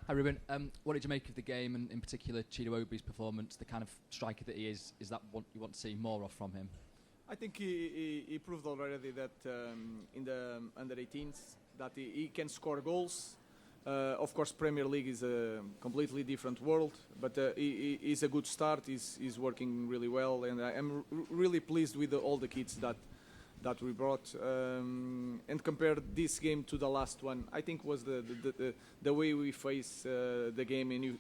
Hi Ruben, what did you make of the game and in particular Chino Obis' performance, the kind of striker that he is that what you want to see more of from him? I think he proved already that in the under-18s that he can score goals. Of course, Premier League is a completely different world, but he's a good start. He's working really well, and I'm really pleased with all the kids that we brought. And compared this game to the last one, I think was the way we face the game. And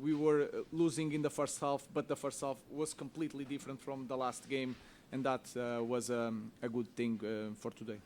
we were losing in the first half, but the first half was completely different from the last game. And that was a good thing for today.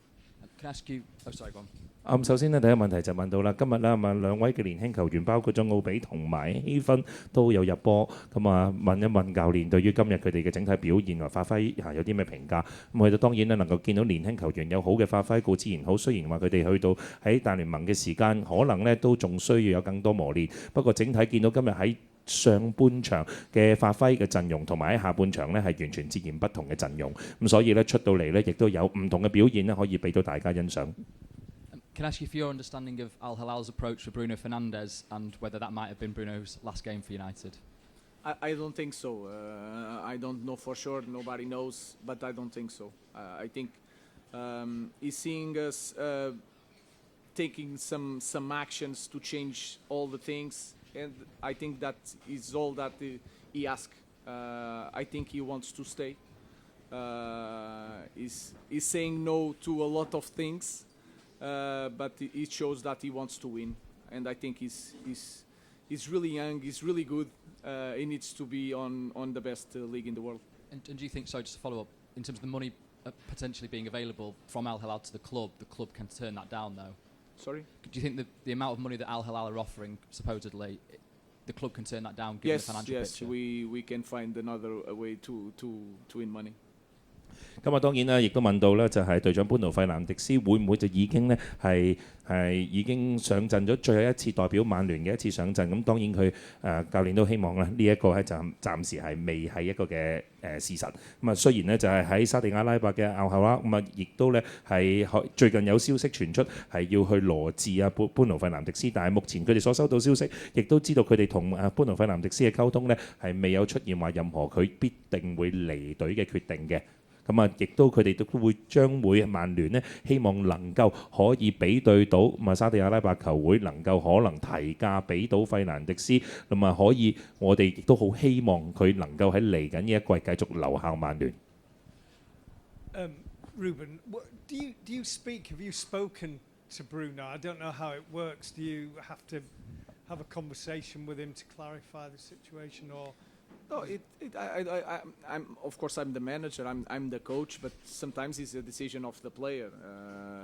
Can I ask you? Oh, sorry, go on. 首先咧，第一個問題就問到啦，今日咧兩位嘅年輕球員，包括咗奧比同埋希芬都有入波，咁啊問一問教練對於今日佢哋嘅整體表現同發揮有啲咩評價？咁佢哋當然咧能夠見到年輕球員有好嘅發揮，固之然好。雖然話佢哋去到喺大聯盟嘅時間，可能咧都仲需要有更多磨練。不過整體見到今日喺上半場嘅發揮嘅陣容，同埋喺下半場咧係完全截然不同嘅陣容。咁所以咧出到嚟咧，亦都有唔同嘅表現咧，可以俾到大家欣賞。Can I ask you for your understanding of Al Hilal's approach for Bruno Fernandes and whether that might have been Bruno's last game for United? I don't think so. I don't know for sure. Nobody knows, but I don't think so. I think he's seeing us taking some actions to change all the things, and I think that is all that he asks. I think he wants to stay. He's saying no to a lot of things. But it shows that he wants to win, and I think he's really young, he's really good. He needs to be on the best league in the world. And do you think, so just to follow up, in terms of the money potentially being available from Al Hilal to the club can turn that down though? Sorry? Do you think the amount of money that Al Hilal are offering, supposedly, the club can turn that down given the financial picture? Yes, we can find another way to win money. 咁啊當然啦，亦都問到咧，就係隊長班奴費南迪斯會唔會就已經咧係已經上陣咗最後一次代表曼聯嘅一次上陣？咁當然佢教練都希望咧呢一個咧就暫時係未係一個嘅事實。咁啊雖然咧就係喺沙地阿拉伯嘅奧後啦，咁啊亦都咧係最近有消息傳出係要去羅致啊班奴費南迪斯，但係目前佢哋所收到消息，亦都知道佢哋同班奴費南迪斯嘅溝通咧係未有出現話任何佢必定會離隊嘅決定嘅。咁啊，亦都佢哋都會將會曼聯呢，希望能夠可以比對到咁啊沙地阿拉伯球會能夠可能提價俾到費蘭迪斯，咁啊可以我哋亦都好希望佢能夠喺嚟緊呢一季繼續留效曼聯。Ruben, do you speak? Have you spoken to Bruno? I don't know how it works. Do you have to have a conversation with him to clarify the situation, or? No, I'm of course I'm the manager, I'm the coach, but sometimes it's a decision of the player.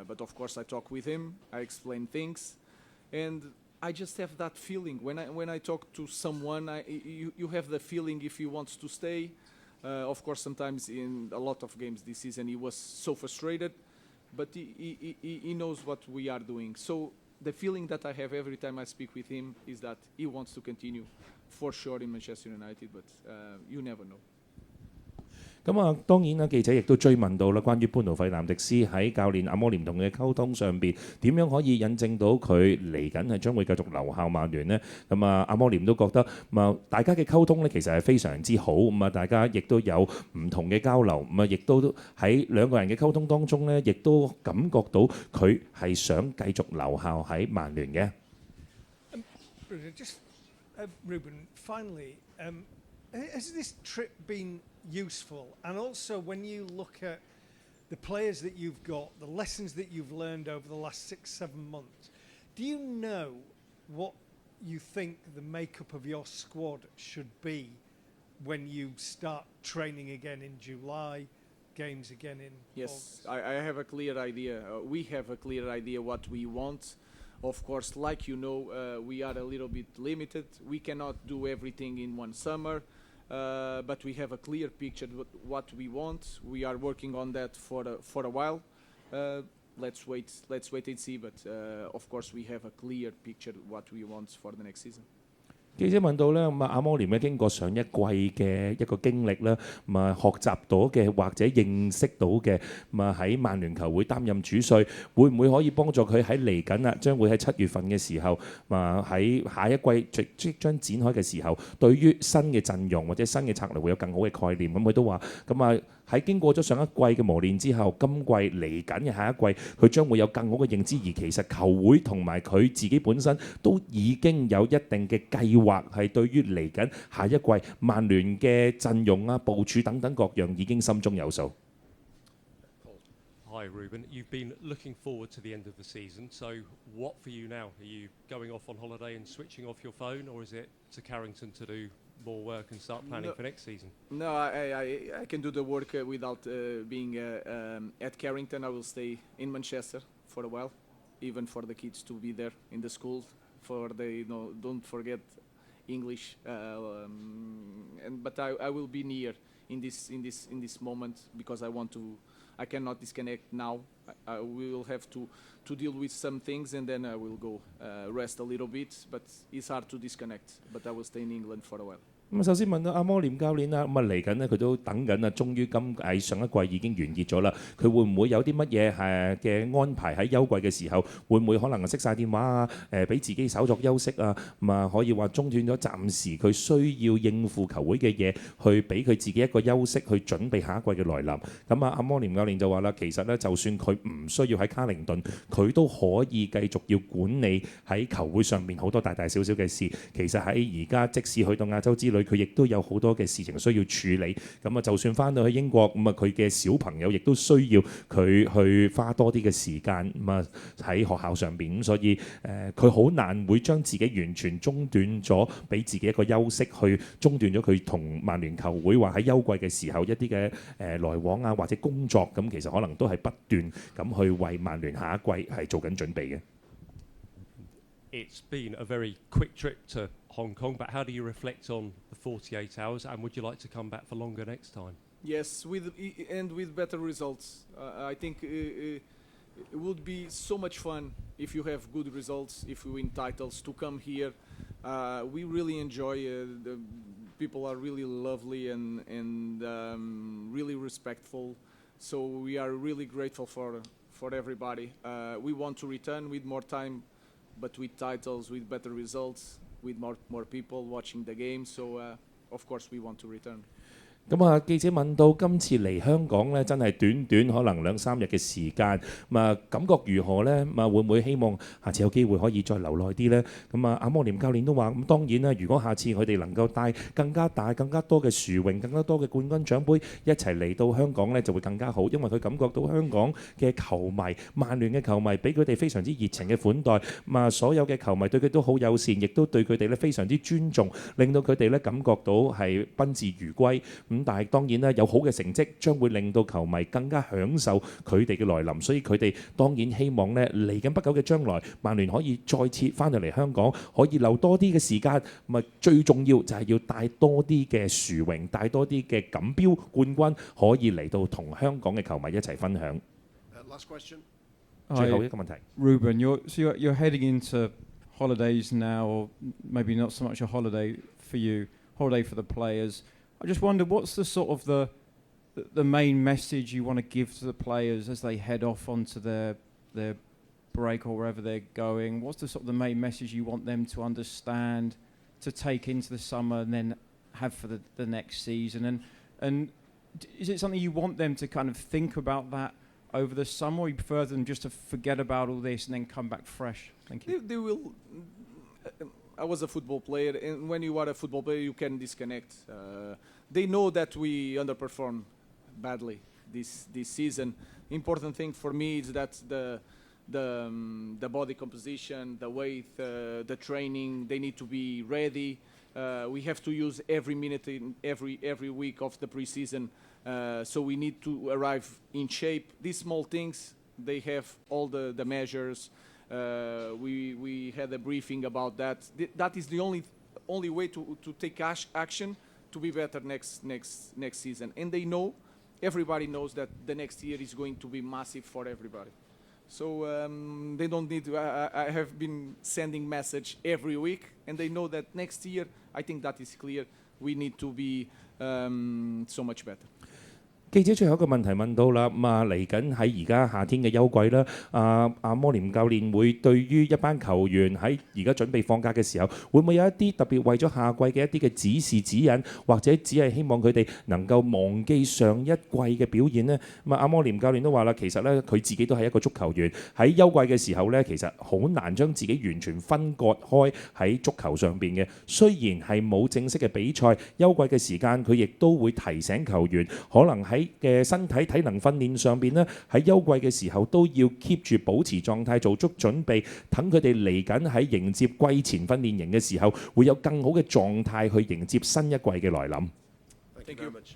But of course I talk with him, I explain things, and I just have that feeling when I talk to someone. You have the feeling if he wants to stay. Of course, sometimes in a lot of games this season he was so frustrated, but he knows what we are doing. So the feeling that I have every time I speak with him is that he wants to continue. For sure in Manchester United, but you never know. 咁啊，當然啦，記者亦都追問到啦，關於班奴費南迪斯喺教練阿摩廉同佢嘅溝通上邊，點樣可以引證到佢嚟緊係將會繼續留效曼聯呢？咁啊，阿摩廉都覺得大家嘅溝通呢其實係非常之好，咁啊，大家亦都有唔同嘅交流，咁啊，亦都喺兩個人嘅溝通當中呢，亦都感覺到佢係想繼續留效喺曼聯嘅。Ruben, finally, has this trip been useful? And also, when you look at the players that you've got, the lessons that you've learned over the last 6-7 months, do you know what you think the makeup of your squad should be when you start training again in July, games again in August? I have a clear idea. We have a clear idea what we want. Of course, like you know, we are a little bit limited. We cannot do everything in one summer, but we have a clear picture of what we want. We are working on that for a while. Let's wait and see. But of course, we have a clear picture of what we want for the next season. 記者問到咧，咁阿摩廉咧經過上一季嘅一個經歷啦，咁學習到嘅或者認識到嘅，咁喺曼聯球會擔任主帥，會唔會可以幫助佢喺嚟緊啊？將會喺7月份嘅時候，喺下一季即將展開嘅時候，對於新嘅陣容或者新嘅策略會有更好嘅概念。咁佢都話，喺經過咗上一季嘅磨練之後，今季嚟緊嘅下一季，佢將會有更好嘅認知。而其實球會同埋佢自己本身都已經有一定嘅計劃，係對於嚟緊下一季曼聯嘅陣容啊、部署等等各樣已經心中有數。Hi Ruben, you've been looking forward to the end of the season, so what for you now? Are you going off on holiday and switching off your phone, or is it to Carrington to do more work and start planning for next season? No, I can do the work without being at Carrington. I will stay in Manchester for a while, even for the kids to be there in the school, for they don't forget English. But I will be near in this moment because I cannot disconnect now. I will have to deal with some things and then I will go rest a little bit. But it's hard to disconnect. But I will stay in England for a while. 咁首先問到阿摩廉教練啦，嚟緊呢，佢都等緊啊，終於喺上一季已經完結咗啦。佢會唔會有啲乜嘢嘅安排喺休季嘅時候？會唔會可能熄晒電話啊？俾自己稍作休息啊？可以話中斷咗暫時佢需要應付球會嘅嘢，去俾佢自己一個休息，去準備下一季嘅來臨。咁阿摩廉教練就話啦，其實呢，就算佢唔需要喺卡靈頓，佢都可以繼續要管理喺球會上面好多大大小小嘅事。其實喺而家即使去到亞洲之旅，佢亦都有好多嘅事情需要處理。咁就算翻到去英國，佢嘅小朋友亦都需要佢去花多啲嘅時間喺學校上邊。所以佢好難會將自己完全中斷咗，俾自己一個休息，去中斷咗佢同曼聯球會話喺休季嘅時候一啲嘅來往啊，或者工作。咁其實可能都係不斷咁去為曼聯下一季係做緊準備嘅。It's been a very quick trip to Hong Kong, but how do you reflect on the 48 hours, and would you like to come back for longer next time? Yes, with better results. I think it would be so much fun if you have good results, if you win titles, to come here. We really enjoy the people are really lovely and really respectful. So we are really grateful for everybody. We want to return with more time, but with titles, with better results, with more people watching the game. So of course we want to return. 記者問到今次嚟香港呢，真係短可能2-3日嘅時間，感覺如何呢？會唔會希望下次有機會可以再留耐啲呢？阿摩廉教練都話，當然啦，如果下次佢哋能夠帶更加大、更加多嘅殊榮、更加多嘅冠軍獎杯一齊嚟到香港呢，就會更加好，因為佢感覺到香港嘅球迷、曼聯嘅球迷俾佢哋非常之熱情嘅款待，所有嘅球迷對佢都好友善，亦都對佢哋呢非常之尊重，令到佢哋呢感覺到係賓至如歸。但係當然啦，有好嘅成績將會令到球迷更加享受佢哋嘅來臨，所以佢哋當然希望呢嚟緊不久嘅將來，曼聯可以再次翻到嚟香港，可以留多啲嘅時間。最重要就係要帶多啲嘅殊榮，帶多啲嘅錦標冠軍，可以嚟到同香港嘅球迷一齊分享。Last question. 最後一個問題。Ruben, you're heading into holidays now, or maybe not so much a holiday for you, holiday for the players. I just wonder, what's the sort of the main message you want to give to the players as they head off onto their break or wherever they're going? What's the sort of the main message you want them to understand, to take into the summer and then have for the next season? And is it something you want them to kind of think about that over the summer, or you prefer them just to forget about all this and then come back fresh? Thank you. They will. I was a football player, and when you are a football player, you can disconnect. They know that we underperformed badly this season. Important thing for me is that the body composition, the weight, the training, they need to be ready. We have to use every minute in every week of the preseason, so we need to arrive in shape. These small things, they have all the measures. We had a briefing about that. That is the only way to take action to be better next season. And everybody knows that the next year is going to be massive for everybody. So they don't need to. I have been sending message every week, and they know that next year, I think that is clear. We need to be so much better. 記者最後一個問題問到啦，嚟緊喺而家夏天嘅休季啦，阿摩廉教練會對於一班球員喺而家準備放假嘅時候，會唔會有一啲特別為咗夏季嘅一啲嘅指示指引，或者只係希望佢哋能夠忘記上一季嘅表現呢？阿摩廉教練都話啦，其實咧佢自己都係一個足球員，喺休季嘅時候咧，其實好難將自己完全分割開喺足球上邊嘅。雖然係冇正式嘅比賽，休季嘅時間佢亦都會提醒球員，可能喺嘅身體體能訓練上邊呢，喺休季嘅時候都要 keep 住保持狀態，做足準備，等佢哋嚟緊喺迎接季前訓練營嘅時候，會有更好嘅狀態去迎接新一季嘅來臨。Thank you very much.